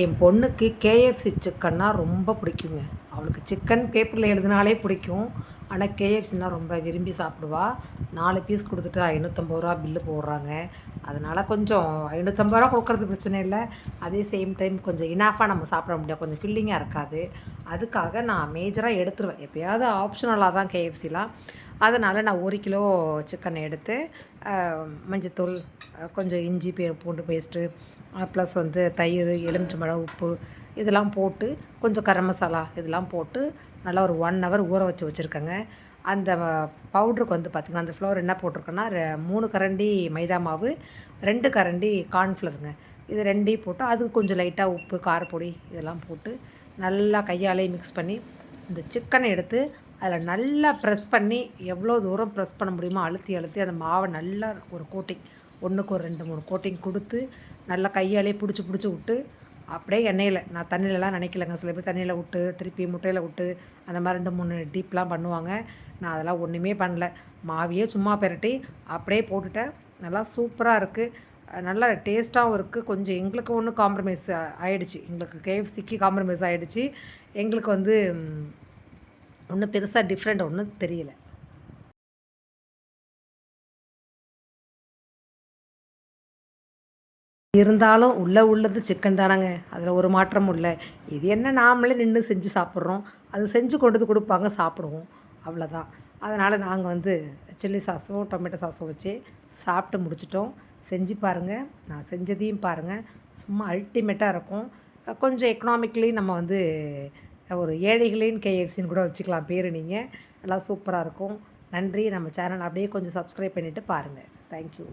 என் பொண்ணுக்கு கேஎஃப்சி சிக்கன்னா ரொம்ப பிடிக்குங்க. அவளுக்கு சிக்கன் பேப்பரில் எழுதினாலே பிடிக்கும். ஆனால் கேஎஃப்சின்னா ரொம்ப விரும்பி சாப்பிடுவா. 4 பீஸ் கொடுத்துட்டு ரூ. 550 பில்லு போடுறாங்க. அதனால் கொஞ்சம் ரூ. 550 கொடுக்குறது பிரச்சனை இல்லை. அதே சேம் டைம் கொஞ்சம் இனாஃபாக நம்ம சாப்பிட முடியாது, கொஞ்சம் ஃபில்லிங்காக இருக்காது. அதுக்காக நான் மேஜராக எடுத்துருவேன். எப்போயாவது ஆப்ஷனலாக தான் கேஎஃப்சிலாம். அதனால் நான் 1 கிலோ சிக்கனை எடுத்து மஞ்சத்தூள், கொஞ்சம் இஞ்சி பூண்டு பேஸ்ட்டு, ப்ளஸ் வந்து தயிர், எலுமிச்சம்பழம், உப்பு இதெல்லாம் போட்டு, கொஞ்சம் கரம் மசாலா இதெல்லாம் போட்டு நல்லா ஒரு 1 ஹவர் ஊற வச்சுருக்கேங்க. அந்த பவுட்ருக்கு வந்து பார்த்திங்கன்னா, அந்த ஃப்ளோர் என்ன போட்டிருக்கேன்னா 3 கரண்டி மைதா மாவு, 2 கரண்டி கார்ன்ஃப்ளவருங்க. இது 2யும் போட்டு அதுக்கு கொஞ்சம் லைட்டாக உப்பு, காரப்பொடி இதெல்லாம் போட்டு நல்லா கையாலே மிக்ஸ் பண்ணி இந்த சிக்கனை எடுத்து அதில் நல்லா ப்ரெஸ் பண்ணி, எவ்வளோ தூரம் ப்ரெஸ் பண்ண முடியுமோ அழுத்தி அழுத்தி அந்த மாவை நல்லா ஒரு கோட்டிங், ஒன்றுக்கு ஒரு 2, 3 கோட்டிங் கொடுத்து நல்லா கையாலே பிடிச்சி விட்டு அப்படியே எண்ணெயில், நான் தண்ணியிலலாம் நினைக்கலங்க. சில பேர் தண்ணியில் விட்டு திருப்பி முட்டையில் விட்டு அந்த மாதிரி 2, 3 டீப்லாம் பண்ணுவாங்க. நான் அதெல்லாம் ஒன்றுமே பண்ணல. மாவையே சும்மா பெரட்டி அப்படியே போட்டுட்டேன். நல்லா சூப்பராக இருக்குது. நல்லா டேஸ்ட்டாகவும் இருக்குது. கொஞ்சம் எங்களுக்கு ஒன்றும் காம்ப்ரமைஸ் ஆகிடுச்சு. எங்களுக்கு கேஎஃப்சிக்கு காம்ப்ரமைஸ் ஆகிடுச்சு. எங்களுக்கு வந்து ஒன்றும் பெருசாக டிஃப்ரெண்ட் ஒன்றும் தெரியல. இருந்தாலும் உள்ளது சிக்கன் தானங்க. அதில் ஒரு மாற்றமும் இல்லை. இது என்ன நாமளே நின்று செஞ்சு சாப்பிட்றோம். அது செஞ்சு கொண்டு வந்து கொடுப்பாங்க, சாப்பிடுவோம், அவ்வளோதான். அதனால் நாங்கள் வந்து சில்லி சாஸும் டொமேட்டோ சாஸும் வச்சு சாப்பிட்டு முடிச்சிட்டோம். செஞ்சு பாருங்கள், நான் செஞ்சதையும் பாருங்கள். சும்மா அல்டிமேட்டாக இருக்கும். கொஞ்சம் எக்கனாமிக்கலி நம்ம வந்து ஒரு ஏழைகளின் கேஎஃப்சின்னு கூட வச்சுக்கலாம் பேர் நீங்கள். நல்லா சூப்பராக இருக்கும். நன்றி. நம்ம சேனல் அப்படியே கொஞ்சம் சப்ஸ்கிரைப் பண்ணிவிட்டு பாருங்கள். தேங்க்யூ.